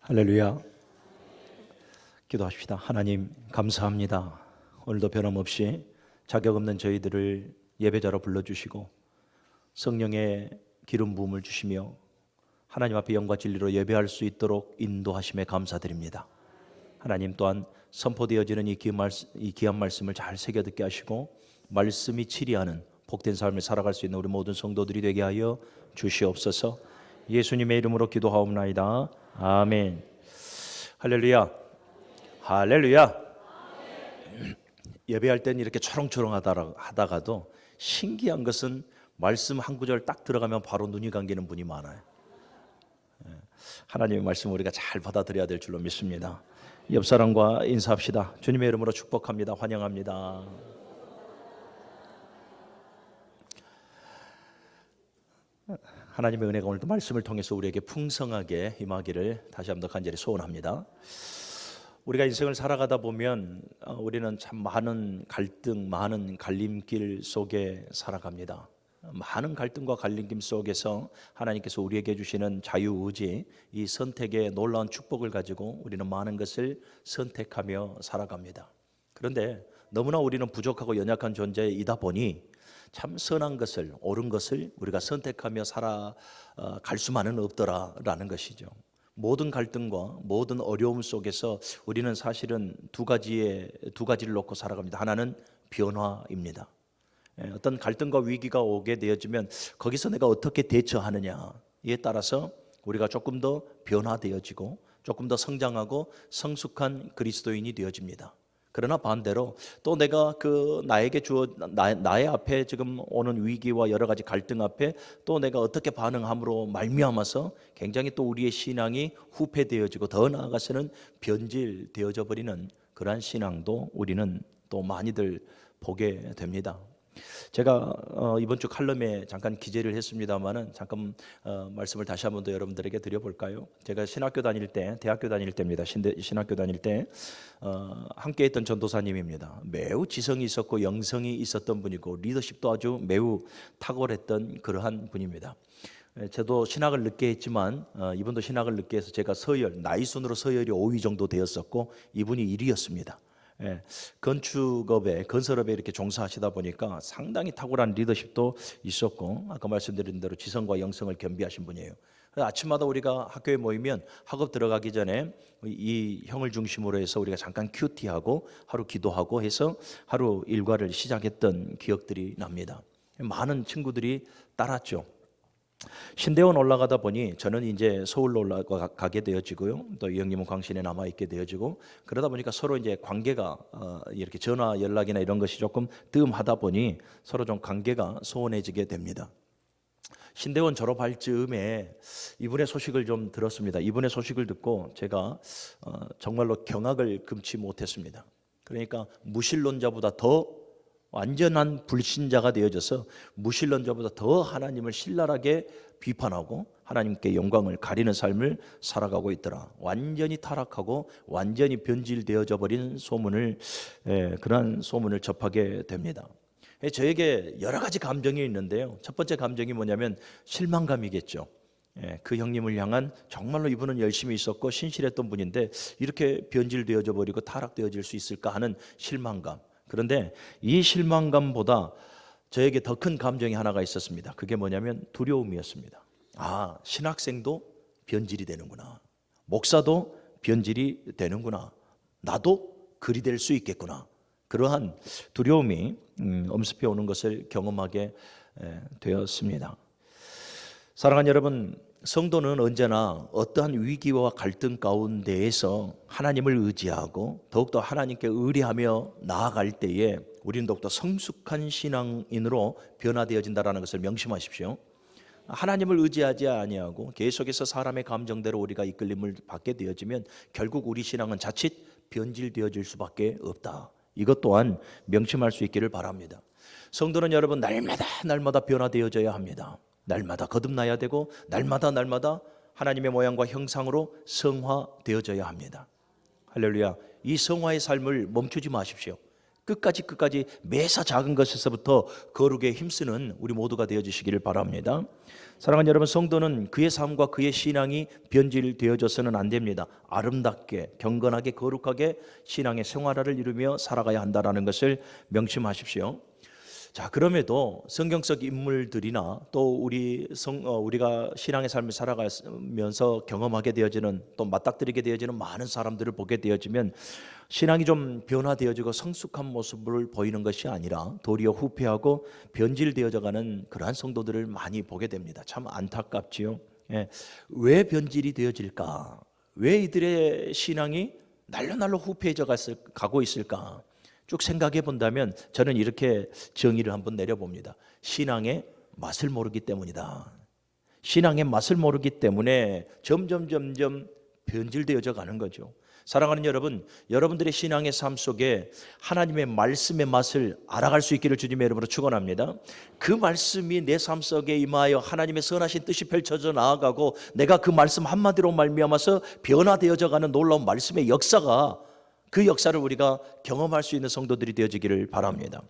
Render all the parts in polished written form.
할렐루야. 기도합시다. 하나님 감사합니다. 오늘도 변함없이 자격 없는 저희들을 예배자로 불러주시고 성령의 기름 부음을 주시며 하나님 앞에 영과 진리로 예배할 수 있도록 인도하심에 감사드립니다. 하나님 또한 선포되어지는 이 귀한 말씀을 잘 새겨 듣게 하시고 말씀이 치리하는 복된 삶을 살아갈 수 있는 우리 모든 성도들이 되게 하여 주시옵소서. 예수님의 이름으로 기도하옵나이다. 아멘. 할렐루야. 할렐루야. 예배할 땐 이렇게 초롱초롱하다가도 신기한 것은 말씀 한 구절 딱 들어가면 바로 눈이 감기는 분이 많아요. 하나님의 말씀 우리가 잘 받아들여야 될 줄로 믿습니다. 옆 사람과 인사합시다. 주님의 이름으로 축복합니다. 환영합니다. 하나님의 은혜가 오늘도 말씀을 통해서 우리에게 풍성하게 임하기를 다시 한번 간절히 소원합니다. 우리가 인생을 살아가다 보면 우리는 참 많은 갈등, 많은 갈림길 속에 살아갑니다. 많은 갈등과 갈림길 속에서 하나님께서 우리에게 주시는 자유의지, 이 선택의 놀라운 축복을 가지고 우리는 많은 것을 선택하며 살아갑니다. 그런데 너무나 우리는 부족하고 연약한 존재이다 보니 참 선한 것을, 옳은 것을 우리가 선택하며 살아갈 수만은 없더라라는 것이죠. 모든 갈등과 모든 어려움 속에서 우리는 사실은 두 가지를 놓고 살아갑니다. 하나는 변화입니다. 어떤 갈등과 위기가 오게 되어지면 거기서 내가 어떻게 대처하느냐에 따라서 우리가 조금 더 변화되어지고 조금 더 성장하고 성숙한 그리스도인이 되어집니다. 그러나 반대로 또 내가 나의 앞에 지금 오는 위기와 여러 가지 갈등 앞에 또 내가 어떻게 반응함으로 말미암아서 굉장히 또 우리의 신앙이 후퇴되어지고 더 나아가서는 변질되어져 버리는 그러한 신앙도 우리는 또 많이들 보게 됩니다. 제가 이번 주 칼럼에 잠깐 기재를 했습니다만은 잠깐 말씀을 다시 한번 더 여러분들에게 드려볼까요? 제가 신학교 다닐 때, 대학교 다닐 때입니다. 신학교 다닐 때 함께했던 전도사님입니다. 매우 지성이 있었고 영성이 있었던 분이고 리더십도 아주 매우 탁월했던 그러한 분입니다. 저도 신학을 늦게 했지만 이분도 신학을 늦게 해서 제가 나이 순으로 서열이 5위 정도 되었었고 이분이 1위였습니다. 건설업에 이렇게 종사하시다 보니까 상당히 탁월한 리더십도 있었고 아까 말씀드린 대로 지성과 영성을 겸비하신 분이에요. 아침마다 우리가 학교에 모이면 학업 들어가기 전에 이 형을 중심으로 해서 우리가 잠깐 큐티하고 하루 기도하고 해서 하루 일과를 시작했던 기억들이 납니다. 많은 친구들이 따랐죠. 신대원 올라가다 보니 저는 이제 서울로 올라가게 되어지고요. 또 이 형님은 광신에 남아 있게 되어지고 그러다 보니까 서로 이제 관계가 이렇게 전화 연락이나 이런 것이 조금 뜸하다 보니 서로 좀 관계가 소원해지게 됩니다. 신대원 졸업할 즈음에 이분의 소식을 좀 들었습니다. 이분의 소식을 듣고 제가 정말로 경악을 금치 못했습니다. 그러니까 무신론자보다 더 완전한 불신자가 되어져서 무신론자보다 더 하나님을 신랄하게 비판하고 하나님께 영광을 가리는 삶을 살아가고 있더라. 완전히 타락하고 완전히 변질되어져 버린 그러한 소문을 접하게 됩니다. 저에게 여러 가지 감정이 있는데요. 첫 번째 감정이 뭐냐면 실망감이겠죠. 그 형님을 향한 정말로 이분은 열심히 있었고 신실했던 분인데 이렇게 변질되어져 버리고 타락되어질 수 있을까 하는 실망감. 그런데 이 실망감보다 저에게 더 큰 감정이 하나가 있었습니다. 그게 뭐냐면 두려움이었습니다. 아, 신학생도 변질이 되는구나. 목사도 변질이 되는구나. 나도 그리 될 수 있겠구나. 그러한 두려움이 엄습해 오는 것을 경험하게 되었습니다. 사랑하는 여러분, 성도는 언제나 어떠한 위기와 갈등 가운데에서 하나님을 의지하고 더욱더 하나님께 의뢰하며 나아갈 때에 우리는 더욱더 성숙한 신앙인으로 변화되어진다는 것을 명심하십시오. 하나님을 의지하지 아니하고 계속해서 사람의 감정대로 우리가 이끌림을 받게 되어지면 결국 우리 신앙은 자칫 변질되어질 수밖에 없다. 이것 또한 명심할 수 있기를 바랍니다. 성도는 여러분 날마다 변화되어져야 합니다. 날마다 거듭나야 되고 날마다 하나님의 모양과 형상으로 성화되어져야 합니다. 할렐루야. 이 성화의 삶을 멈추지 마십시오. 끝까지 매사 작은 것에서부터 거룩에 힘쓰는 우리 모두가 되어주시기를 바랍니다. 사랑하는 여러분, 성도는 그의 삶과 그의 신앙이 변질되어져서는 안 됩니다. 아름답게, 경건하게, 거룩하게 신앙의 생활화를 이루며 살아가야 한다는 것을 명심하십시오. 자, 그럼에도 성경 속 인물들이나 또 우리가 신앙의 삶을 살아가면서 경험하게 되어지는, 또 맞닥뜨리게 되어지는 많은 사람들을 보게 되어지면 신앙이 좀 변화되어지고 성숙한 모습을 보이는 것이 아니라 도리어 후퇴하고 변질되어져가는 그러한 성도들을 많이 보게 됩니다. 참 안타깝지요. 예. 왜 변질이 되어질까? 왜 이들의 신앙이 날로 후퇴해져 가고 있을까? 쭉 생각해 본다면 저는 이렇게 정의를 한번 내려봅니다. 신앙의 맛을 모르기 때문이다. 신앙의 맛을 모르기 때문에 점점 변질되어져 가는 거죠. 사랑하는 여러분, 여러분들의 신앙의 삶 속에 하나님의 말씀의 맛을 알아갈 수 있기를 주님의 이름으로 축원합니다. 그 말씀이 내 삶 속에 임하여 하나님의 선하신 뜻이 펼쳐져 나아가고 내가 그 말씀 한마디로 말미암아서 변화되어져 가는 놀라운 말씀의 역사가, 그 역사를 우리가 경험할 수 있는 성도들이 되어지기를 바랍니다.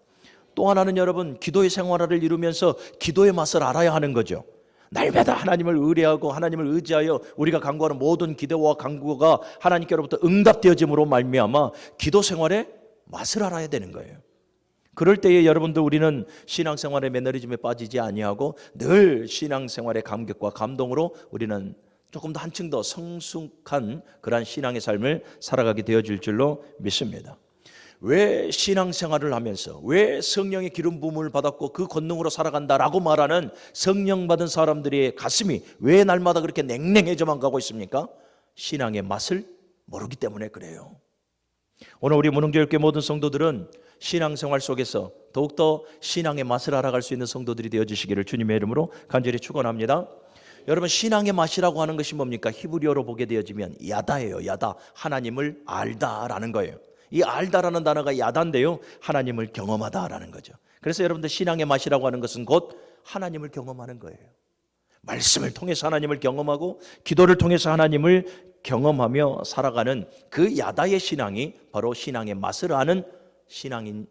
또 하나는 여러분, 기도의 생활화를 이루면서 기도의 맛을 알아야 하는 거죠. 날마다 하나님을 의뢰하고 하나님을 의지하여 우리가 간구하는 모든 기도와 간구가 하나님께로부터 응답되어짐으로 말미암아 기도 생활의 맛을 알아야 되는 거예요. 그럴 때에 여러분들, 우리는 신앙생활의 매너리즘에 빠지지 아니하고 늘 신앙생활의 감격과 감동으로 우리는 조금 더 한층 더 성숙한 그러한 신앙의 삶을 살아가게 되어질 줄로 믿습니다. 왜 신앙생활을 하면서 왜 성령의 기름 부음을 받았고 그 권능으로 살아간다라고 말하는 성령 받은 사람들의 가슴이 왜 날마다 그렇게 냉랭해져만 가고 있습니까? 신앙의 맛을 모르기 때문에 그래요. 오늘 우리 문흥교육계 모든 성도들은 신앙생활 속에서 더욱더 신앙의 맛을 알아갈 수 있는 성도들이 되어주시기를 주님의 이름으로 간절히 축원합니다. 여러분, 신앙의 맛이라고 하는 것이 뭡니까? 히브리어로 보게 되어지면 야다예요. 야다, 하나님을 알다라는 거예요. 이 알다라는 단어가 야다인데요, 하나님을 경험하다라는 거죠. 그래서 여러분들, 신앙의 맛이라고 하는 것은 곧 하나님을 경험하는 거예요. 말씀을 통해서 하나님을 경험하고 기도를 통해서 하나님을 경험하며 살아가는 그 야다의 신앙이 바로 신앙의 맛을 아는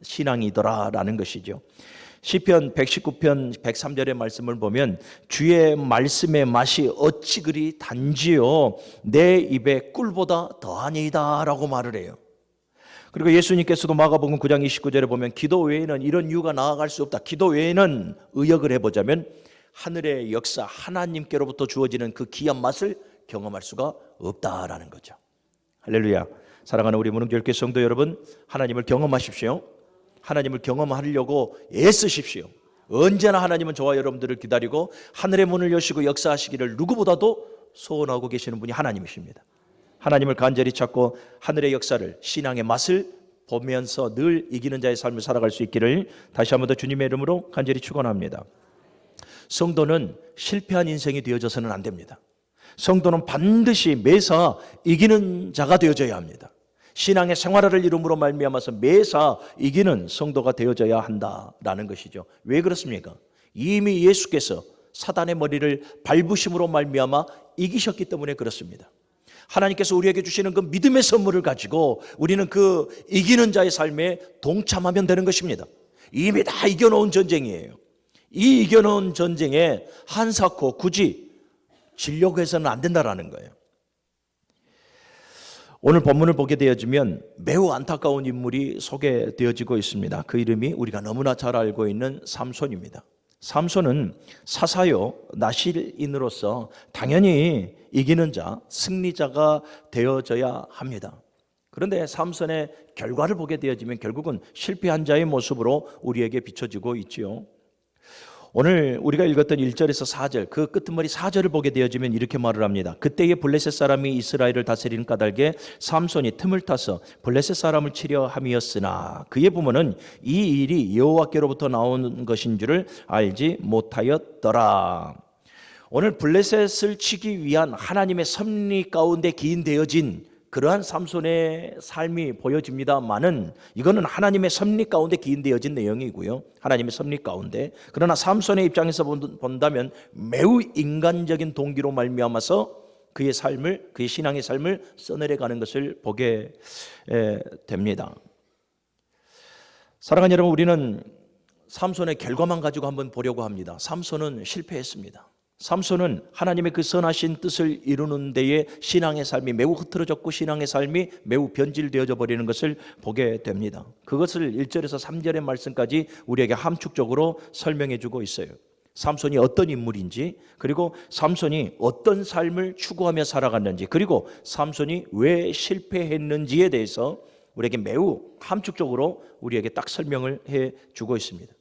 신앙이더라라는 것이죠. 시편 119편 103절의 말씀을 보면 주의 말씀의 맛이 어찌 그리 단지요 내 입에 꿀보다 더하니이다 라고 말을 해요. 그리고 예수님께서도 마가복음 9장 29절에 보면 기도 외에는 이런 이유가 나아갈 수 없다. 기도 외에는 의역을 해보자면 하늘의 역사, 하나님께로부터 주어지는 그 귀한 맛을 경험할 수가 없다라는 거죠. 할렐루야. 사랑하는 우리 문흥교육계 성도 여러분, 하나님을 경험하십시오. 하나님을 경험하려고 애쓰십시오. 언제나 하나님은 저와 여러분들을 기다리고 하늘의 문을 여시고 역사하시기를 누구보다도 소원하고 계시는 분이 하나님이십니다. 하나님을 간절히 찾고 하늘의 역사를, 신앙의 맛을 보면서 늘 이기는 자의 삶을 살아갈 수 있기를 다시 한 번 더 주님의 이름으로 간절히 축원합니다. 성도는 실패한 인생이 되어져서는 안 됩니다. 성도는 반드시 매사 이기는 자가 되어져야 합니다. 신앙의 생활화를 이룸으로 말미암아서 매사 이기는 성도가 되어져야 한다라는 것이죠. 왜 그렇습니까? 이미 예수께서 사단의 머리를 밟으심으로 말미암아 이기셨기 때문에 그렇습니다. 하나님께서 우리에게 주시는 그 믿음의 선물을 가지고 우리는 그 이기는 자의 삶에 동참하면 되는 것입니다. 이미 다 이겨놓은 전쟁이에요. 이 이겨놓은 전쟁에 한사코 굳이 지려고 해서는 안 된다라는 거예요. 오늘 본문을 보게 되어지면 매우 안타까운 인물이 소개되어지고 있습니다. 그 이름이 우리가 너무나 잘 알고 있는 삼손입니다. 삼손은 사사요 나실인으로서 당연히 이기는 자, 승리자가 되어져야 합니다. 그런데 삼손의 결과를 보게 되어지면 결국은 실패한 자의 모습으로 우리에게 비춰지고 있지요. 오늘 우리가 읽었던 1절에서 4절, 그 끝머리 4절을 보게 되어지면 이렇게 말을 합니다. 그때에 블레셋 사람이 이스라엘을 다스리는 까닭에 삼손이 틈을 타서 블레셋 사람을 치려 함이었으나 그의 부모는 이 일이 여호와께로부터 나온 것인 줄을 알지 못하였더라. 오늘 블레셋을 치기 위한 하나님의 섭리 가운데 기인되어진 그러한 삼손의 삶이 보여집니다만은 이거는 하나님의 섭리 가운데 기인되어진 내용이고요. 하나님의 섭리 가운데. 그러나 삼손의 입장에서 본다면 매우 인간적인 동기로 말미암아서 그의 삶을, 그의 신앙의 삶을 써내려가는 것을 보게 됩니다. 사랑하는 여러분, 우리는 삼손의 결과만 가지고 한번 보려고 합니다. 삼손은 실패했습니다. 삼손은 하나님의 그 선하신 뜻을 이루는 데에 신앙의 삶이 매우 흐트러졌고 신앙의 삶이 매우 변질되어져 버리는 것을 보게 됩니다. 그것을 1절에서 3절의 말씀까지 우리에게 함축적으로 설명해 주고 있어요. 삼손이 어떤 인물인지, 그리고 삼손이 어떤 삶을 추구하며 살아갔는지, 그리고 삼손이 왜 실패했는지에 대해서 우리에게 매우 함축적으로 우리에게 딱 설명을 해 주고 있습니다.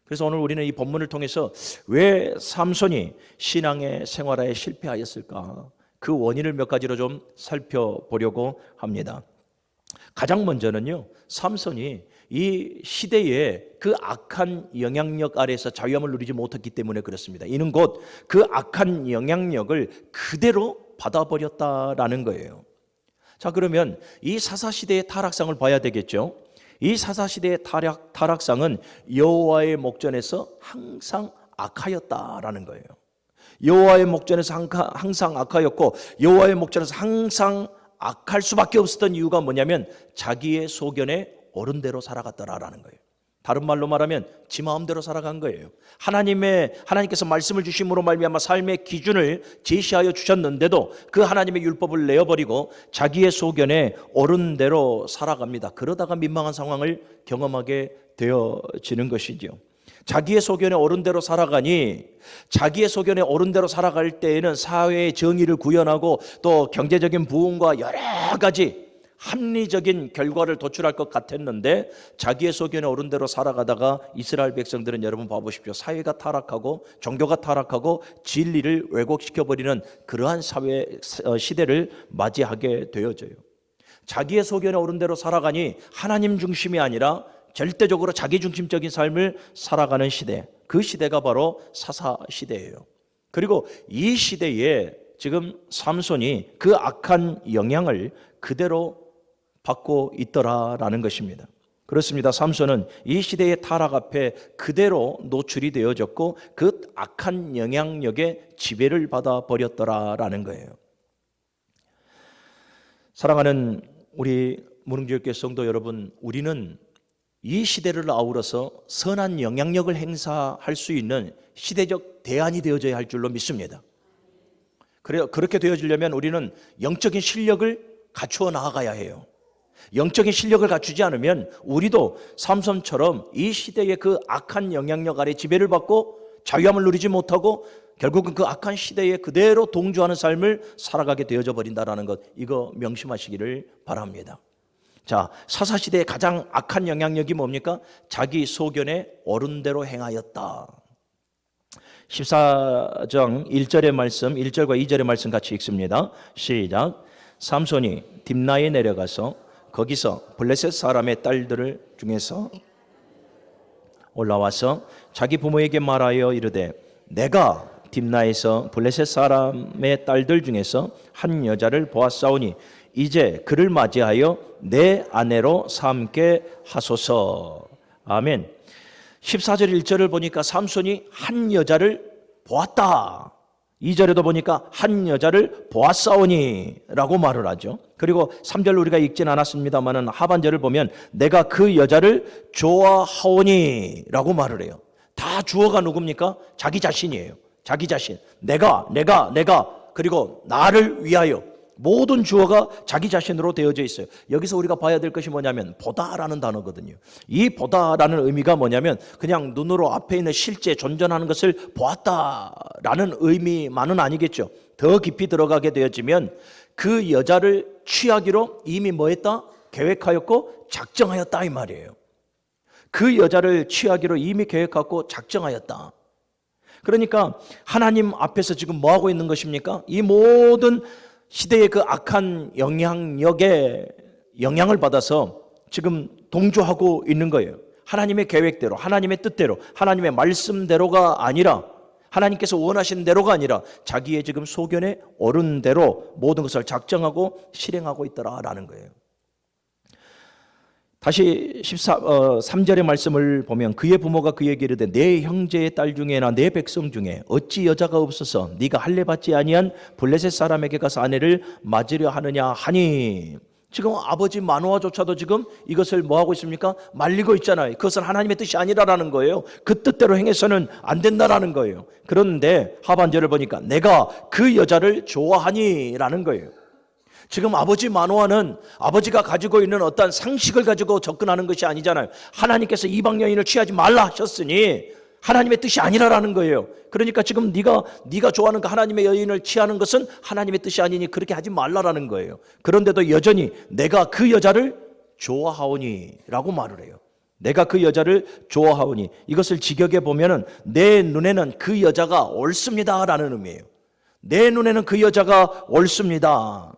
그래서 오늘 우리는 이 본문을 통해서 왜 삼손이 신앙의 생활에 실패하였을까, 그 원인을 몇 가지로 좀 살펴보려고 합니다. 가장 먼저는요, 삼손이 이 시대의 그 악한 영향력 아래에서 자유함을 누리지 못했기 때문에 그렇습니다. 이는 곧 그 악한 영향력을 그대로 받아버렸다라는 거예요. 자, 그러면 이 사사시대의 타락상을 봐야 되겠죠. 이 사사시대의 타락상은 여호와의 목전에서 항상 악하였다라는 거예요. 여호와의 목전에서 항상 악하였고, 여호와의 목전에서 항상 악할 수밖에 없었던 이유가 뭐냐면 자기의 소견에 옳은 대로 살아갔더라라는 거예요. 다른 말로 말하면 지 마음대로 살아간 거예요. 하나님께서 말씀을 주심으로 말미암아 삶의 기준을 제시하여 주셨는데도 그 하나님의 율법을 내어버리고 자기의 소견에 옳은 대로 살아갑니다. 그러다가 민망한 상황을 경험하게 되어지는 것이죠. 자기의 소견에 옳은 대로 살아가니, 자기의 소견에 옳은 대로 살아갈 때에는 사회의 정의를 구현하고 또 경제적인 부흥과 여러 가지 합리적인 결과를 도출할 것 같았는데, 자기의 소견에 옳은 대로 살아가다가 이스라엘 백성들은 여러분 봐보십시오. 사회가 타락하고 종교가 타락하고 진리를 왜곡시켜버리는 그러한 사회 시대를 맞이하게 되어져요. 자기의 소견에 옳은 대로 살아가니 하나님 중심이 아니라 절대적으로 자기 중심적인 삶을 살아가는 시대, 그 시대가 바로 사사 시대예요. 그리고 이 시대에 지금 삼손이 그 악한 영향을 그대로 받고 있더라라는 것입니다. 그렇습니다. 삼손은 이 시대의 타락 앞에 그대로 노출이 되어졌고 그 악한 영향력에 지배를 받아 버렸더라라는 거예요. 사랑하는 우리 무릉지역교회 성도 여러분, 우리는 이 시대를 아우러서 선한 영향력을 행사할 수 있는 시대적 대안이 되어져야 할 줄로 믿습니다. 그렇게 되어지려면 우리는 영적인 실력을 갖추어 나아가야 해요. 영적인 실력을 갖추지 않으면 우리도 삼손처럼 이 시대의 그 악한 영향력 아래 지배를 받고 자유함을 누리지 못하고 결국은 그 악한 시대에 그대로 동조하는 삶을 살아가게 되어져 버린다는 것, 이거 명심하시기를 바랍니다. 자, 사사시대의 가장 악한 영향력이 뭡니까? 자기 소견에 옳은 대로 행하였다. 14장 1절의 말씀, 1절과 2절의 말씀 같이 읽습니다. 시작. 삼손이 딥나에 내려가서 거기서 블레셋 사람의 딸들 중에서 올라와서 자기 부모에게 말하여 이르되, 내가 딥나에서 블레셋 사람의 딸들 중에서 한 여자를 보았사오니 이제 그를 맞이하여 내 아내로 삼게 하소서. 아멘. 14절 1절을 보니까 삼손이 한 여자를 보았다. 2절에도 보니까 한 여자를 보았사오니 라고 말을 하죠. 그리고 3절 우리가 읽진 않았습니다만 하반절을 보면 내가 그 여자를 좋아하오니 라고 말을 해요. 다 주어가 누굽니까? 자기 자신이에요. 자기 자신. 내가 그리고 나를 위하여, 모든 주어가 자기 자신으로 되어져 있어요. 여기서 우리가 봐야 될 것이 뭐냐면 보다라는 단어거든요. 이 보다라는 의미가 뭐냐면 그냥 눈으로 앞에 있는 실제 존재하는 것을 보았다라는 의미만은 아니겠죠. 더 깊이 들어가게 되어지면 그 여자를 취하기로 이미 뭐했다? 계획하였고 작정하였다 이 말이에요. 그 여자를 취하기로 이미 계획하고 작정하였다. 그러니까 하나님 앞에서 지금 뭐하고 있는 것입니까? 이 모든 시대의 그 악한 영향력에 영향을 받아서 지금 동조하고 있는 거예요. 하나님의 계획대로, 하나님의 뜻대로, 하나님의 말씀대로가 아니라, 하나님께서 원하신 대로가 아니라 자기의 지금 소견에 옳은 대로 모든 것을 작정하고 실행하고 있더라라는 거예요. 다시 3절의 말씀을 보면 그의 부모가 그에게 이르되 내 형제의 딸 중에나 내 백성 중에 어찌 여자가 없어서 네가 할례 받지 아니한 블레셋 사람에게 가서 아내를 맞으려 하느냐 하니. 지금 아버지 마노아조차도 지금 이것을 뭐하고 있습니까? 말리고 있잖아요. 그것은 하나님의 뜻이 아니라라는 거예요. 그 뜻대로 행해서는 안 된다라는 거예요. 그런데 하반절을 보니까 내가 그 여자를 좋아하니 라는 거예요. 지금 아버지 마노아는 아버지가 가지고 있는 어떤 상식을 가지고 접근하는 것이 아니잖아요. 하나님께서 이방 여인을 취하지 말라 하셨으니 하나님의 뜻이 아니라라는 거예요. 그러니까 지금 네가 좋아하는 그 하나님의 여인을 취하는 것은 하나님의 뜻이 아니니 그렇게 하지 말라라는 거예요. 그런데도 여전히 내가 그 여자를 좋아하오니 라고 말을 해요. 내가 그 여자를 좋아하오니, 이것을 직역해 보면은 내 눈에는 그 여자가 옳습니다 라는 의미예요. 내 눈에는 그 여자가 옳습니다.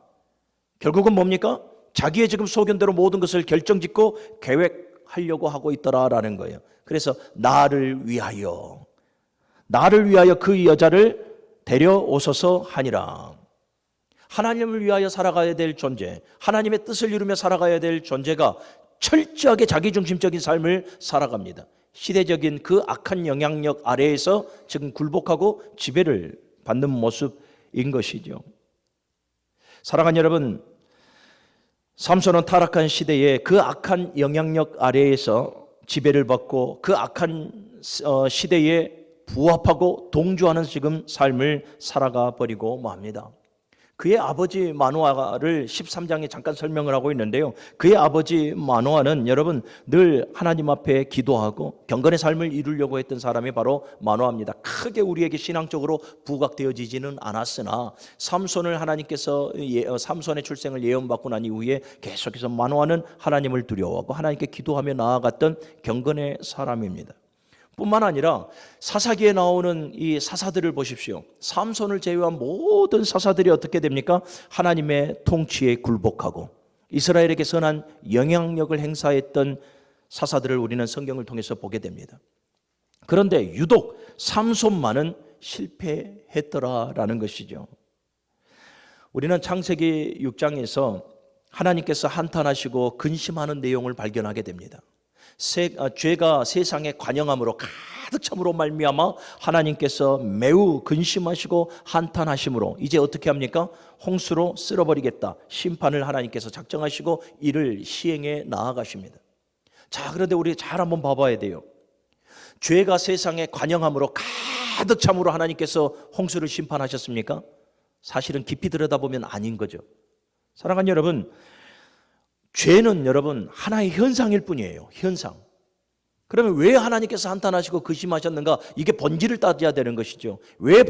결국은 뭡니까? 자기의 지금 소견대로 모든 것을 결정짓고 계획하려고 하고 있더라라는 거예요. 그래서 나를 위하여 그 여자를 데려오소서 하니라. 하나님을 위하여 살아가야 될 존재, 하나님의 뜻을 이루며 살아가야 될 존재가 철저하게 자기중심적인 삶을 살아갑니다. 시대적인 그 악한 영향력 아래에서 지금 굴복하고 지배를 받는 모습인 것이죠. 사랑하는 여러분, 삼손은 타락한 시대에 그 악한 영향력 아래에서 지배를 받고 그 악한 시대에 부합하고 동조하는 지금 삶을 살아가 버리고 맙니다. 그의 아버지 마노아를 13장에 잠깐 설명을 하고 있는데요, 그의 아버지 마노아는 여러분 늘 하나님 앞에 기도하고 경건의 삶을 이루려고 했던 사람이 바로 마노아입니다. 크게 우리에게 신앙적으로 부각되어지지는 않았으나 삼손을 하나님께서 삼손의 출생을 예언받고 난 이후에 계속해서 마노아는 하나님을 두려워하고 하나님께 기도하며 나아갔던 경건의 사람입니다. 뿐만 아니라 사사기에 나오는 이 사사들을 보십시오. 삼손을 제외한 모든 사사들이 어떻게 됩니까? 하나님의 통치에 굴복하고 이스라엘에게 선한 영향력을 행사했던 사사들을 우리는 성경을 통해서 보게 됩니다. 그런데 유독 삼손만은 실패했더라라는 것이죠. 우리는 창세기 6장에서 하나님께서 한탄하시고 근심하는 내용을 발견하게 됩니다. 죄가 세상에 관영함으로 가득 참으로 말미암아 하나님께서 매우 근심하시고 한탄하심으로 이제 어떻게 합니까? 홍수로 쓸어버리겠다, 심판을 하나님께서 작정하시고 이를 시행해 나아가십니다. 자, 그런데 우리 잘 한번 봐봐야 돼요. 죄가 세상에 관영함으로 가득 참으로 하나님께서 홍수를 심판하셨습니까? 사실은 깊이 들여다보면 아닌 거죠. 사랑하는 여러분, 죄는 여러분 하나의 현상일 뿐이에요. 현상. 그러면 왜 하나님께서 한탄하시고 근심하셨는가? 이게 본질을 따져야 되는 것이죠. 왜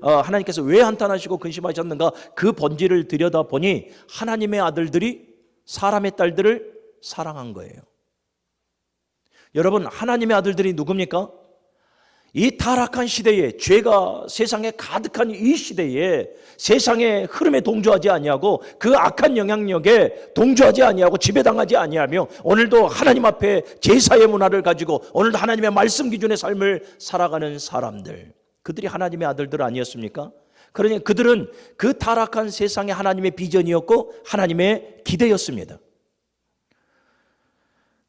하나님께서 왜 한탄하시고 근심하셨는가? 그 본질을 들여다보니 하나님의 아들들이 사람의 딸들을 사랑한 거예요. 여러분, 하나님의 아들들이 누굽니까? 이 타락한 시대에, 죄가 세상에 가득한 이 시대에 세상의 흐름에 동조하지 아니하고 그 악한 영향력에 동조하지 아니하고 지배당하지 아니하며 오늘도 하나님 앞에 제사의 문화를 가지고 오늘도 하나님의 말씀 기준의 삶을 살아가는 사람들, 그들이 하나님의 아들들 아니었습니까? 그러니 그들은 그 타락한 세상에 하나님의 비전이었고 하나님의 기대였습니다.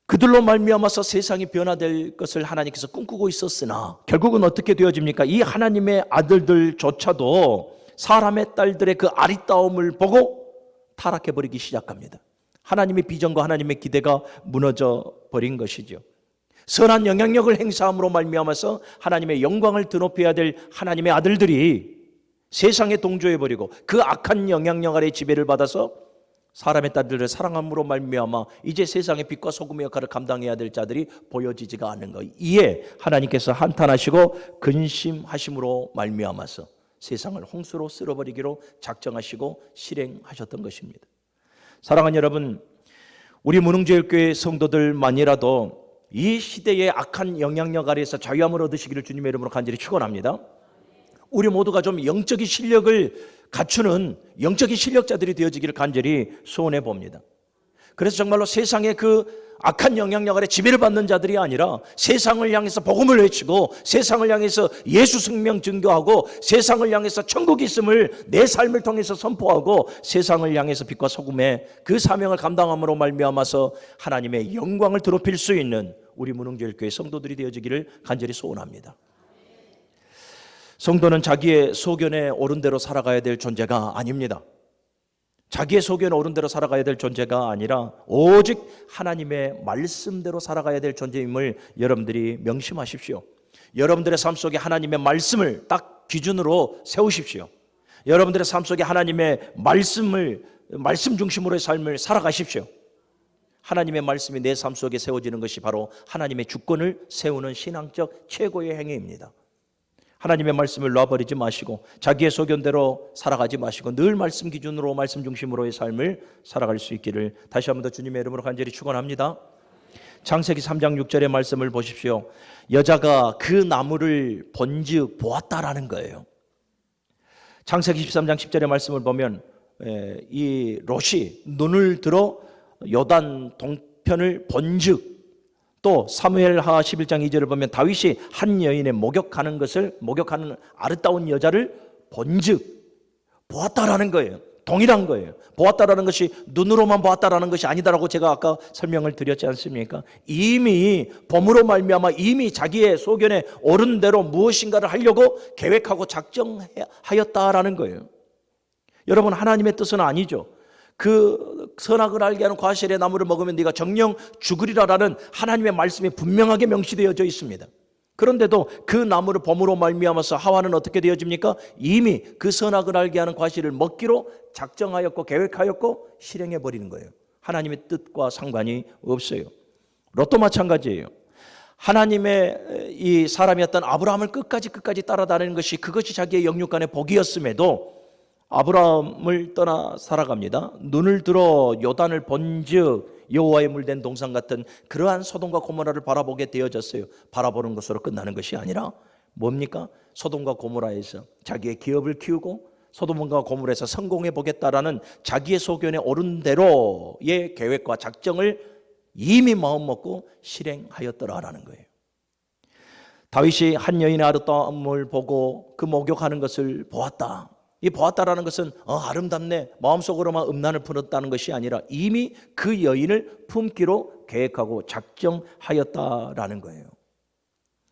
그들로 말미암아서 세상이 변화될 것을 하나님께서 꿈꾸고 있었으나 결국은 어떻게 되어집니까? 이 하나님의 아들들조차도 사람의 딸들의 그 아리따움을 보고 타락해버리기 시작합니다. 하나님의 비전과 하나님의 기대가 무너져 버린 것이죠. 선한 영향력을 행사함으로 말미암아서 하나님의 영광을 드높여야 될 하나님의 아들들이 세상에 동조해버리고 그 악한 영향력 아래 지배를 받아서 사람의 딸들을 사랑함으로 말미암아 이제 세상의 빛과 소금의 역할을 감당해야 될 자들이 보여지지가 않는 것, 이에 하나님께서 한탄하시고 근심하심으로 말미암아서 세상을 홍수로 쓸어버리기로 작정하시고 실행하셨던 것입니다. 사랑하는 여러분, 우리 문흥제일교회 성도들만이라도 이 시대의 악한 영향력 아래에서 자유함을 얻으시기를 주님의 이름으로 간절히 축원합니다. 우리 모두가 좀 영적인 실력을 갖추는 영적인 실력자들이 되어지기를 간절히 소원해 봅니다. 그래서 정말로 세상의 그 악한 영향력 아래 지배를 받는 자들이 아니라 세상을 향해서 복음을 외치고 세상을 향해서 예수 생명 증거하고 세상을 향해서 천국이 있음을 내 삶을 통해서 선포하고 세상을 향해서 빛과 소금의 그 사명을 감당함으로 말미암아서 하나님의 영광을 드높일 수 있는 우리 문흥제일교회 성도들이 되어지기를 간절히 소원합니다. 성도는 자기의 소견에 옳은 대로 살아가야 될 존재가 아닙니다. 자기의 소견에 옳은 대로 살아가야 될 존재가 아니라 오직 하나님의 말씀대로 살아가야 될 존재임을 여러분들이 명심하십시오. 여러분들의 삶 속에 하나님의 말씀을 딱 기준으로 세우십시오. 여러분들의 삶 속에 하나님의 말씀 중심으로의 삶을 살아가십시오. 하나님의 말씀이 내 삶 속에 세워지는 것이 바로 하나님의 주권을 세우는 신앙적 최고의 행위입니다. 하나님의 말씀을 놔버리지 마시고 자기의 소견대로 살아가지 마시고 늘 말씀 기준으로 말씀 중심으로의 삶을 살아갈 수 있기를 다시 한 번 더 주님의 이름으로 간절히 축원합니다. 창세기 3장 6절의 말씀을 보십시오. 여자가 그 나무를 본즉 보았다라는 거예요. 창세기 13장 10절의 말씀을 보면 이 롯이 눈을 들어 요단 동편을 본즉, 또 사무엘하 11장 2절을 보면 다윗이 한 여인의 목욕하는 아름다운 여자를 본즉 보았다라는 거예요. 동일한 거예요. 보았다라는 것이 눈으로만 보았다라는 것이 아니다라고 제가 아까 설명을 드렸지 않습니까? 이미 범으로 말미암아 이미 자기의 소견에 옳은 대로 무엇인가를 하려고 계획하고 작정하였다라는 거예요. 여러분, 하나님의 뜻은 아니죠. 그 선악을 알게 하는 과실의 나무를 먹으면 네가 정령 죽으리라라는 하나님의 말씀이 분명하게 명시되어져 있습니다. 그런데도 그 나무를 범으로 말미암아서 하와는 어떻게 되어집니까? 이미 그 선악을 알게 하는 과실을 먹기로 작정하였고 계획하였고 실행해 버리는 거예요. 하나님의 뜻과 상관이 없어요. 롯도 마찬가지예요. 하나님의 이 사람이었던 아브라함을 끝까지 따라다니는 것이 그것이 자기의 영육간의 복이었음에도 아브라함을 떠나 살아갑니다. 눈을 들어 요단을 본즉 여호와의 물된 동산 같은 그러한 소돔과 고모라를 바라보게 되어졌어요. 바라보는 것으로 끝나는 것이 아니라 뭡니까? 소돔과 고모라에서 자기의 기업을 키우고 소돔과 고모라에서 성공해 보겠다라는 자기의 소견에 옳은 대로의 계획과 작정을 이미 마음먹고 실행하였더라라는 거예요. 다윗이 한 여인의 아름다움을 보고 그 목욕하는 것을 보았다. 이 보았다라는 것은 아름답네 마음속으로만 음란을 품었다는 것이 아니라 이미 그 여인을 품기로 계획하고 작정하였다라는 거예요.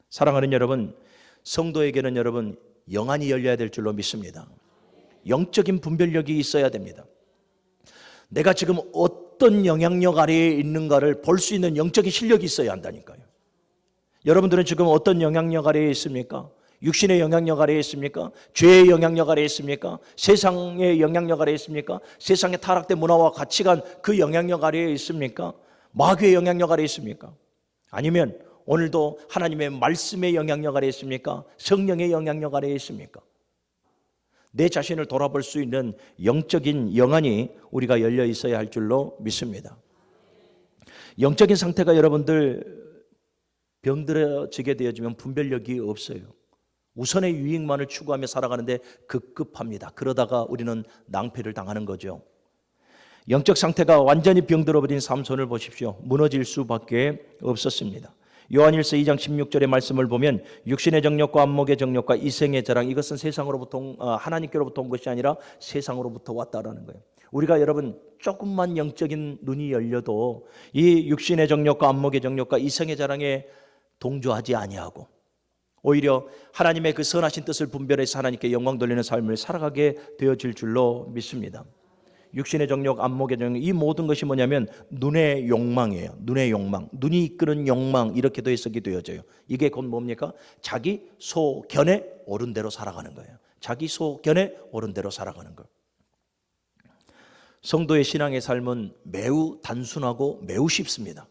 사랑하는 여러분, 성도에게는 여러분 영안이 열려야 될 줄로 믿습니다. 영적인 분별력이 있어야 됩니다. 내가 지금 어떤 영향력 아래에 있는가를 볼 수 있는 영적인 실력이 있어야 한다니까요. 여러분들은 지금 어떤 영향력 아래에 있습니까? 육신의 영향력 아래에 있습니까? 죄의 영향력 아래에 있습니까? 세상의 영향력 아래에 있습니까? 세상의 타락된 문화와 가치관 그 영향력 아래에 있습니까? 마귀의 영향력 아래에 있습니까? 아니면 오늘도 하나님의 말씀의 영향력 아래에 있습니까? 성령의 영향력 아래에 있습니까? 내 자신을 돌아볼 수 있는 영적인 영안이 우리가 열려 있어야 할 줄로 믿습니다. 영적인 상태가 여러분들 병들어지게 되어지면 분별력이 없어요. 우선의 유익만을 추구하며 살아가는데 급급합니다. 그러다가 우리는 낭패를 당하는 거죠. 영적 상태가 완전히 병들어버린 삼손을 보십시오. 무너질 수밖에 없었습니다. 요한일서 2장 16절의 말씀을 보면 육신의 정욕과 안목의 정욕과 이생의 자랑, 이것은 세상으로부터 하나님께로부터 온 것이 아니라 세상으로부터 왔다라는 거예요. 우리가 여러분 조금만 영적인 눈이 열려도 이 육신의 정욕과 안목의 정욕과 이생의 자랑에 동조하지 아니하고 오히려 하나님의 그 선하신 뜻을 분별해서 하나님께 영광 돌리는 삶을 살아가게 되어질 줄로 믿습니다. 육신의 정욕, 안목의 정욕, 이 모든 것이 뭐냐면 눈의 욕망이에요. 눈의 욕망, 눈이 이끄는 욕망, 이렇게도 해석이 되어져요. 이게 곧 뭡니까? 자기 소견에 옳은 대로 살아가는 거예요. 자기 소견에 옳은 대로 살아가는 거. 성도의 신앙의 삶은 매우 단순하고 매우 쉽습니다.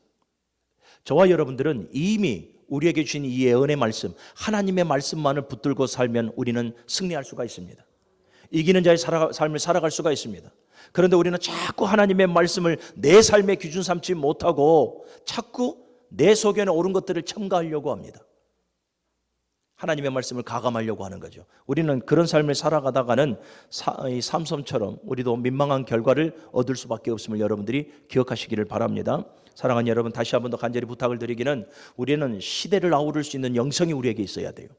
저와 여러분들은 이미 우리에게 주신 이 예언의 말씀, 하나님의 말씀만을 붙들고 살면 우리는 승리할 수가 있습니다. 이기는 자의 삶을 살아갈 수가 있습니다. 그런데 우리는 자꾸 하나님의 말씀을 내 삶의 기준 삼지 못하고 자꾸 내 소견에 옳은 것들을 첨가하려고 합니다. 하나님의 말씀을 가감하려고 하는 거죠. 우리는 그런 삶을 살아가다가는 삼손처럼 우리도 민망한 결과를 얻을 수밖에 없음을 여러분들이 기억하시기를 바랍니다. 사랑하는 여러분, 다시 한 번 더 간절히 부탁을 드리기는 우리는 시대를 아우를 수 있는 영성이 우리에게 있어야 돼요.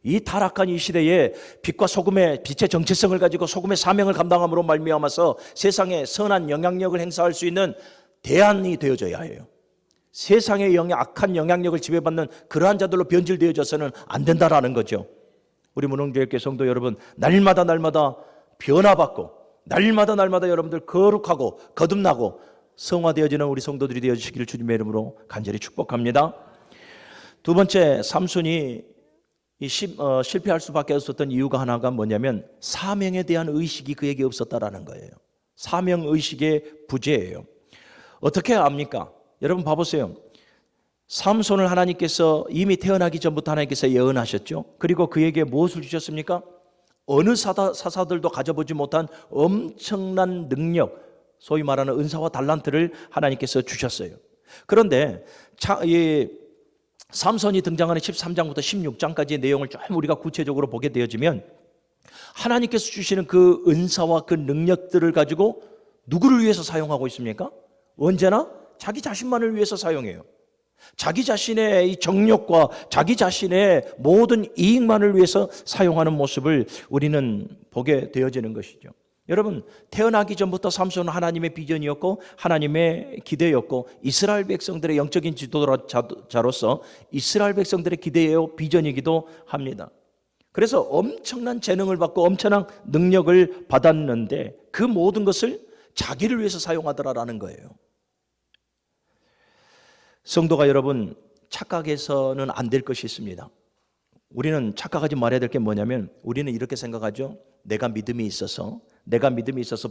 이 타락한 이 시대에 빛과 소금의 빛의 정체성을 가지고 소금의 사명을 감당함으로 말미암아서 세상에 선한 영향력을 행사할 수 있는 대안이 되어져야 해요. 세상의 악한 영향력을 지배받는 그러한 자들로 변질되어져서는 안 된다라는 거죠. 우리 문흥교회교회 성도 여러분, 날마다 변화받고 날마다 여러분들 거룩하고 거듭나고 성화되어지는 우리 성도들이 되어주시기를 주님의 이름으로 간절히 축복합니다. 두 번째, 삼손이 실패할 수밖에 없었던 이유가 하나가 뭐냐면 사명에 대한 의식이 그에게 없었다라는 거예요. 사명의식의 부재예요. 어떻게 압니까? 여러분 봐보세요. 삼손을 하나님께서 이미 태어나기 전부터 하나님께서 예언하셨죠. 그리고 그에게 무엇을 주셨습니까? 어느 사사들도 가져보지 못한 엄청난 능력, 소위 말하는 은사와 달란트를 하나님께서 주셨어요. 그런데 삼손이 등장하는 13장부터 16장까지의 내용을 좀 우리가 구체적으로 보게 되어지면 하나님께서 주시는 그 은사와 그 능력들을 가지고 누구를 위해서 사용하고 있습니까? 언제나 자기 자신만을 위해서 사용해요. 자기 자신의 이 정욕과 자기 자신의 모든 이익만을 위해서 사용하는 모습을 우리는 보게 되어지는 것이죠. 여러분, 태어나기 전부터 삼손은 하나님의 비전이었고 하나님의 기대였고 이스라엘 백성들의 영적인 지도자로서 이스라엘 백성들의 기대요 비전이기도 합니다. 그래서 엄청난 재능을 받고 엄청난 능력을 받았는데 그 모든 것을 자기를 위해서 사용하더라라는 거예요. 성도가 여러분, 착각해서는 안 될 것이 있습니다. 우리는 착각하지 말아야 될 게 뭐냐면 우리는 이렇게 생각하죠. 내가 믿음이 있어서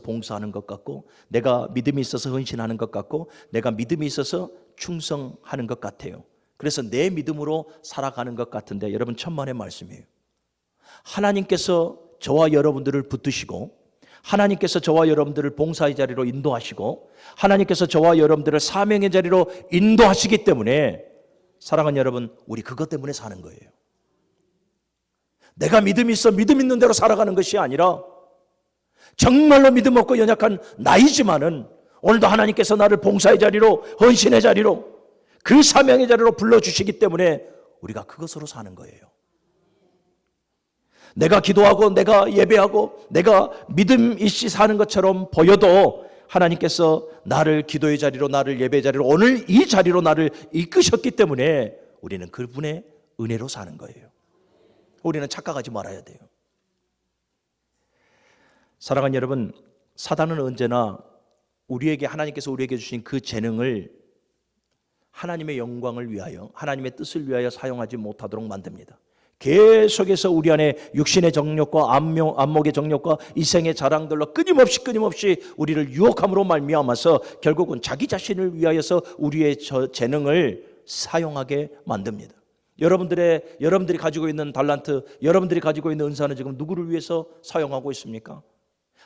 봉사하는 것 같고 내가 믿음이 있어서 헌신하는 것 같고 내가 믿음이 있어서 충성하는 것 같아요. 그래서 내 믿음으로 살아가는 것 같은데 여러분, 천만의 말씀이에요. 하나님께서 저와 여러분들을 붙드시고 하나님께서 저와 여러분들을 봉사의 자리로 인도하시고 하나님께서 저와 여러분들을 사명의 자리로 인도하시기 때문에 사랑하는 여러분, 우리 그것 때문에 사는 거예요. 내가 믿음이 있어 믿음 있는 대로 살아가는 것이 아니라 정말로 믿음 없고 연약한 나이지만은 오늘도 하나님께서 나를 봉사의 자리로 헌신의 자리로 그 사명의 자리로 불러주시기 때문에 우리가 그것으로 사는 거예요. 내가 기도하고 내가 예배하고 내가 믿음 있이 사는 것처럼 보여도 하나님께서 나를 기도의 자리로 나를 예배의 자리로 오늘 이 자리로 나를 이끄셨기 때문에 우리는 그분의 은혜로 사는 거예요. 우리는 착각하지 말아야 돼요. 사랑하는 여러분, 사단은 언제나 하나님께서 우리에게 주신 그 재능을 하나님의 영광을 위하여 하나님의 뜻을 위하여 사용하지 못하도록 만듭니다. 계속해서 우리 안에 육신의 정욕과 안목의 정욕과 이생의 자랑들로 끊임없이 우리를 유혹함으로 말미암아서 결국은 자기 자신을 위하여서 우리의 재능을 사용하게 만듭니다. 여러분들이 가지고 있는 달란트, 여러분들이 가지고 있는 은사는 지금 누구를 위해서 사용하고 있습니까?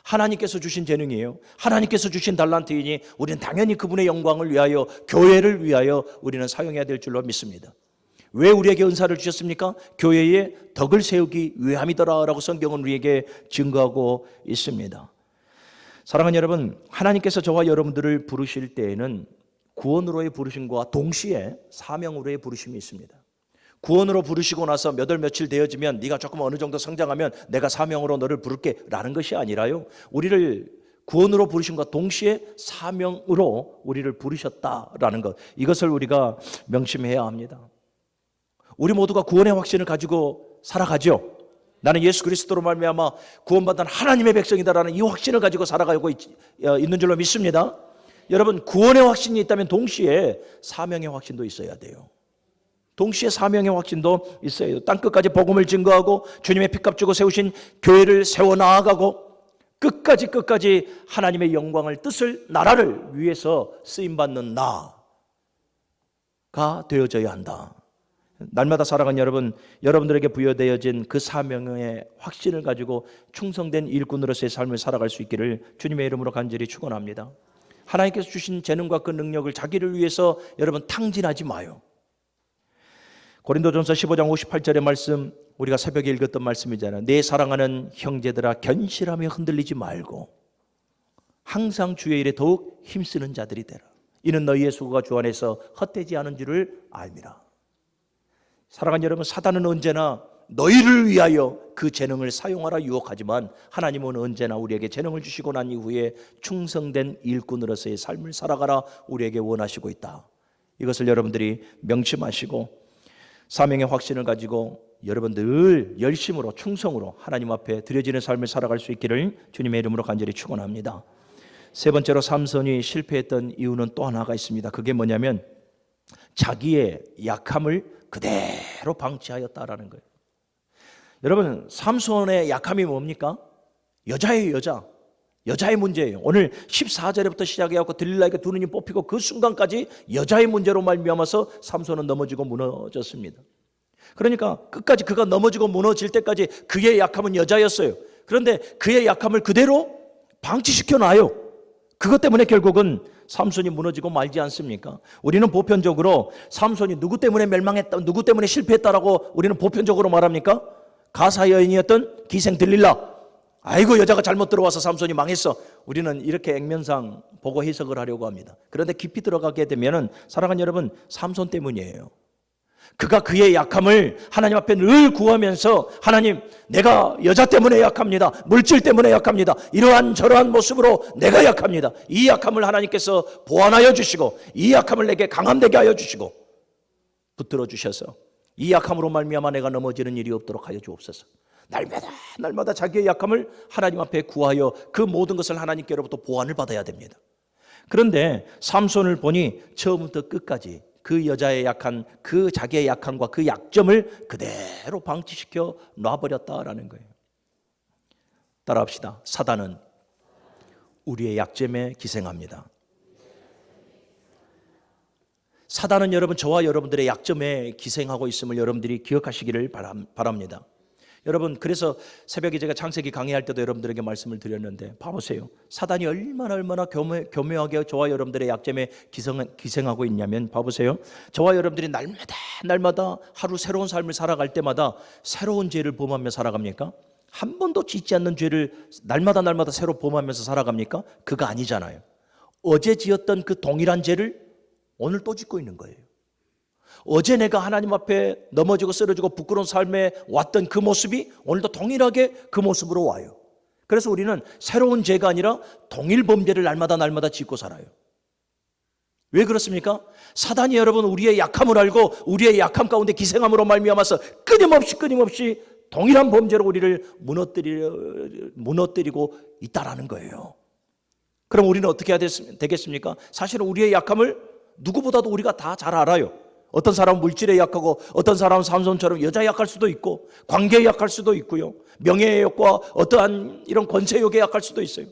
하나님께서 주신 재능이에요. 하나님께서 주신 달란트이니 우리는 당연히 그분의 영광을 위하여 교회를 위하여 우리는 사용해야 될 줄로 믿습니다. 왜 우리에게 은사를 주셨습니까? 교회에 덕을 세우기 위함이더라라고 성경은 우리에게 증거하고 있습니다. 사랑하는 여러분, 하나님께서 저와 여러분들을 부르실 때에는 구원으로의 부르심과 동시에 사명으로의 부르심이 있습니다. 구원으로 부르시고 나서 몇 월 며칠 되어지면 네가 조금 어느 정도 성장하면 내가 사명으로 너를 부를게 라는 것이 아니라요, 우리를 구원으로 부르심과 동시에 사명으로 우리를 부르셨다라는 것, 이것을 우리가 명심해야 합니다. 우리 모두가 구원의 확신을 가지고 살아가죠. 나는 예수 그리스도로 말미암아 구원받은 하나님의 백성이다라는 이 확신을 가지고 살아가고 있는 줄로 믿습니다. 여러분, 구원의 확신이 있다면 동시에 사명의 확신도 있어야 돼요. 동시에 사명의 확신도 있어요. 땅끝까지 복음을 증거하고 주님의 피값 주고 세우신 교회를 세워나가고 끝까지 하나님의 영광을 뜻을 나라를 위해서 쓰임받는 나가 되어져야 한다. 날마다 살아가는 여러분들에게 부여되어진 그 사명의 확신을 가지고 충성된 일꾼으로서의 삶을 살아갈 수 있기를 주님의 이름으로 간절히 축원합니다. 하나님께서 주신 재능과 그 능력을 자기를 위해서 여러분 탕진하지 마요. 고린도전서 15장 58절의 말씀, 우리가 새벽에 읽었던 말씀이잖아요. 내 사랑하는 형제들아, 견실하며 흔들리지 말고 항상 주의 일에 더욱 힘쓰는 자들이 되라. 이는 너희의 수고가 주 안에서 헛되지 않은 줄을 알미라. 사랑하는 여러분, 사단은 언제나 너희를 위하여 그 재능을 사용하라 유혹하지만 하나님은 언제나 우리에게 재능을 주시고 난 이후에 충성된 일꾼으로서의 삶을 살아가라 우리에게 원하시고 있다. 이것을 여러분들이 명심하시고 사명의 확신을 가지고 여러분 늘 열심으로 충성으로 하나님 앞에 드려지는 삶을 살아갈 수 있기를 주님의 이름으로 간절히 축원합니다. 세 번째로 삼손이 실패했던 이유는 또 하나가 있습니다. 그게 뭐냐면 자기의 약함을 그대로 방치하였다라는 거예요. 여러분, 삼손의 약함이 뭡니까? 여자예요, 여자. 여자의 문제예요. 오늘 14절부터 시작해갖고 들릴라에게 두 눈이 뽑히고 그 순간까지 여자의 문제로 말미암아서 삼손은 넘어지고 무너졌습니다. 그러니까 끝까지 그가 넘어지고 무너질 때까지 그의 약함은 여자였어요. 그런데 그의 약함을 그대로 방치시켜 놔요. 그것 때문에 결국은 삼손이 무너지고 말지 않습니까? 우리는 보편적으로 삼손이 누구 때문에 멸망했다, 누구 때문에 실패했다라고 우리는 보편적으로 말합니까? 가사 여인이었던 기생 들릴라. 아이고, 여자가 잘못 들어와서 삼손이 망했어. 우리는 이렇게 액면상 보고 해석을 하려고 합니다. 그런데 깊이 들어가게 되면은 사랑하는 여러분, 삼손 때문이에요. 그가 그의 약함을 하나님 앞에 늘 구하면서 하나님, 내가 여자 때문에 약합니다. 물질 때문에 약합니다. 이러한 저러한 모습으로 내가 약합니다. 이 약함을 하나님께서 보완하여 주시고 이 약함을 내게 강함되게 하여 주시고 붙들어 주셔서 이 약함으로 말미암아 내가 넘어지는 일이 없도록 하여 주옵소서. 날마다 자기의 약함을 하나님 앞에 구하여 그 모든 것을 하나님께로부터 보완을 받아야 됩니다. 그런데 삼손을 보니 처음부터 끝까지 그 여자의 약한, 그 자기의 약함과 그 약점을 그대로 방치시켜 놔버렸다라는 거예요. 따라합시다. 사단은 우리의 약점에 기생합니다. 사단은 여러분, 저와 여러분들의 약점에 기생하고 있음을 여러분들이 기억하시기를 바랍니다. 여러분, 그래서 새벽에 제가 창세기 강의할 때도 여러분들에게 말씀을 드렸는데 봐보세요. 사단이 얼마나 교묘하게 저와 여러분들의 약점에 기생하고 있냐면 봐보세요. 저와 여러분들이 날마다 하루 새로운 삶을 살아갈 때마다 새로운 죄를 범하며 살아갑니까? 한 번도 짓지 않는 죄를 날마다 새로 범하면서 살아갑니까? 그거 아니잖아요. 어제 지었던 그 동일한 죄를 오늘 또 짓고 있는 거예요. 어제 내가 하나님 앞에 넘어지고 쓰러지고 부끄러운 삶에 왔던 그 모습이 오늘도 동일하게 그 모습으로 와요. 그래서 우리는 새로운 죄가 아니라 동일 범죄를 날마다 짓고 살아요. 왜 그렇습니까? 사단이 여러분 우리의 약함을 알고 우리의 약함 가운데 기생함으로 말미암아서 끊임없이 동일한 범죄로 우리를 무너뜨리고 있다라는 거예요. 그럼 우리는 어떻게 해야 되겠습니까? 사실은 우리의 약함을 누구보다도 우리가 다 잘 알아요. 어떤 사람은 물질에 약하고 어떤 사람은 삼손처럼 여자에 약할 수도 있고 관계에 약할 수도 있고요. 명예의 욕과 어떠한 이런 권세욕에 약할 수도 있어요.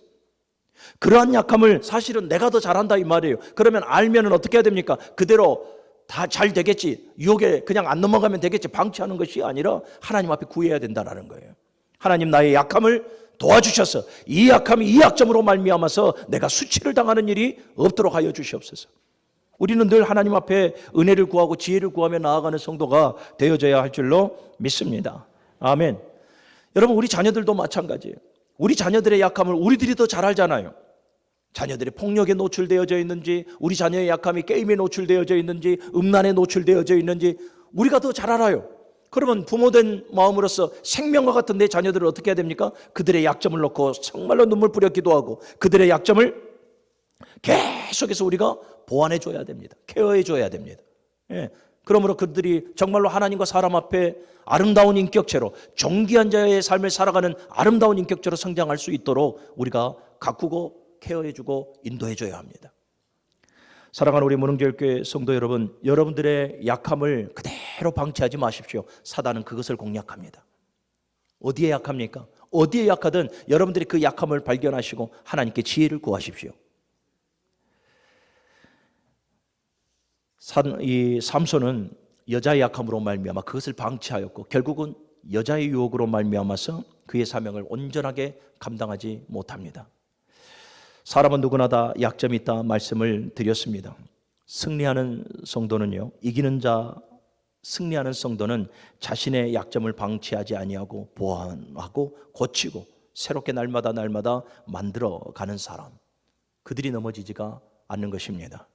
그러한 약함을 사실은 내가 더 잘한다 이 말이에요. 그러면 알면은 어떻게 해야 됩니까? 그대로 다 잘 되겠지. 유혹에 그냥 안 넘어가면 되겠지. 방치하는 것이 아니라 하나님 앞에 구해야 된다는 거예요. 하나님, 나의 약함을 도와주셔서 이 약함이 이 약점으로 말미암아서 내가 수치를 당하는 일이 없도록 하여 주시옵소서. 우리는 늘 하나님 앞에 은혜를 구하고 지혜를 구하며 나아가는 성도가 되어져야 할 줄로 믿습니다. 아멘. 여러분, 우리 자녀들도 마찬가지예요. 우리 자녀들의 약함을 우리들이 더 잘 알잖아요. 자녀들이 폭력에 노출되어져 있는지, 우리 자녀의 약함이 게임에 노출되어져 있는지, 음란에 노출되어져 있는지 우리가 더 잘 알아요. 그러면 부모된 마음으로서 생명과 같은 내 자녀들을 어떻게 해야 됩니까? 그들의 약점을 놓고 정말로 눈물 뿌려 기도하고 그들의 약점을 계속해서 우리가 보완해 줘야 됩니다. 케어해 줘야 됩니다. 예. 그러므로 그들이 정말로 하나님과 사람 앞에 아름다운 인격체로 존귀한 자의 삶을 살아가는 아름다운 인격체로 성장할 수 있도록 우리가 가꾸고 케어해 주고 인도해 줘야 합니다. 사랑하는 우리 문흥교회교회 성도 여러분, 여러분들의 약함을 그대로 방치하지 마십시오. 사단은 그것을 공략합니다. 어디에 약합니까? 어디에 약하든 여러분들이 그 약함을 발견하시고 하나님께 지혜를 구하십시오. 이 삼손은 여자의 약함으로 말미암아 그것을 방치하였고 결국은 여자의 유혹으로 말미암아서 그의 사명을 온전하게 감당하지 못합니다. 사람은 누구나 다 약점이 있다 말씀을 드렸습니다. 승리하는 성도는요, 이기는 자, 승리하는 성도는 자신의 약점을 방치하지 아니하고 보완하고 고치고 새롭게 날마다 만들어가는 사람, 그들이 넘어지지가 않는 것입니다.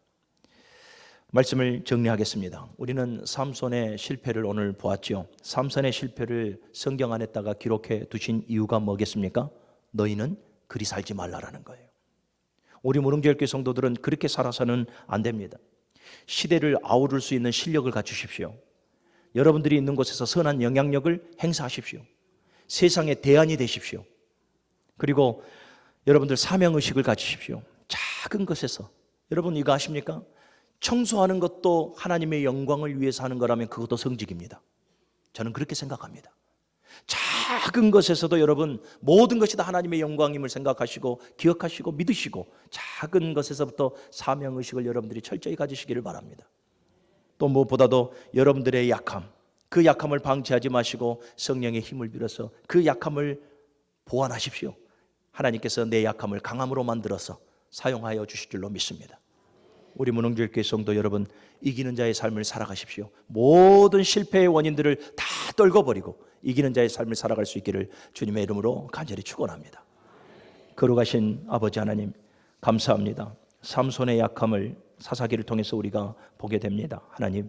말씀을 정리하겠습니다. 우리는 삼손의 실패를 오늘 보았죠. 삼손의 실패를 성경 안에다가 기록해 두신 이유가 뭐겠습니까? 너희는 그리 살지 말라라는 거예요. 우리 문흥교회 성도들은 그렇게 살아서는 안 됩니다. 시대를 아우를 수 있는 실력을 갖추십시오. 여러분들이 있는 곳에서 선한 영향력을 행사하십시오. 세상의 대안이 되십시오. 그리고 여러분들 사명의식을 가지십시오. 작은 것에서. 여러분 이거 아십니까? 청소하는 것도 하나님의 영광을 위해서 하는 거라면 그것도 성직입니다. 저는 그렇게 생각합니다. 작은 것에서도 여러분 모든 것이 다 하나님의 영광임을 생각하시고 기억하시고 믿으시고 작은 것에서부터 사명의식을 여러분들이 철저히 가지시기를 바랍니다. 또 무엇보다도 여러분들의 약함, 그 약함을 방치하지 마시고 성령의 힘을 빌어서 그 약함을 보완하십시오. 하나님께서 내 약함을 강함으로 만들어서 사용하여 주실 줄로 믿습니다. 우리 문흥주일교회 성도 여러분, 이기는 자의 삶을 살아가십시오. 모든 실패의 원인들을 다 떨궈버리고 이기는 자의 삶을 살아갈 수 있기를 주님의 이름으로 간절히 축원합니다. 거룩하신 아버지 하나님, 감사합니다. 삼손의 약함을 사사기를 통해서 우리가 보게 됩니다. 하나님,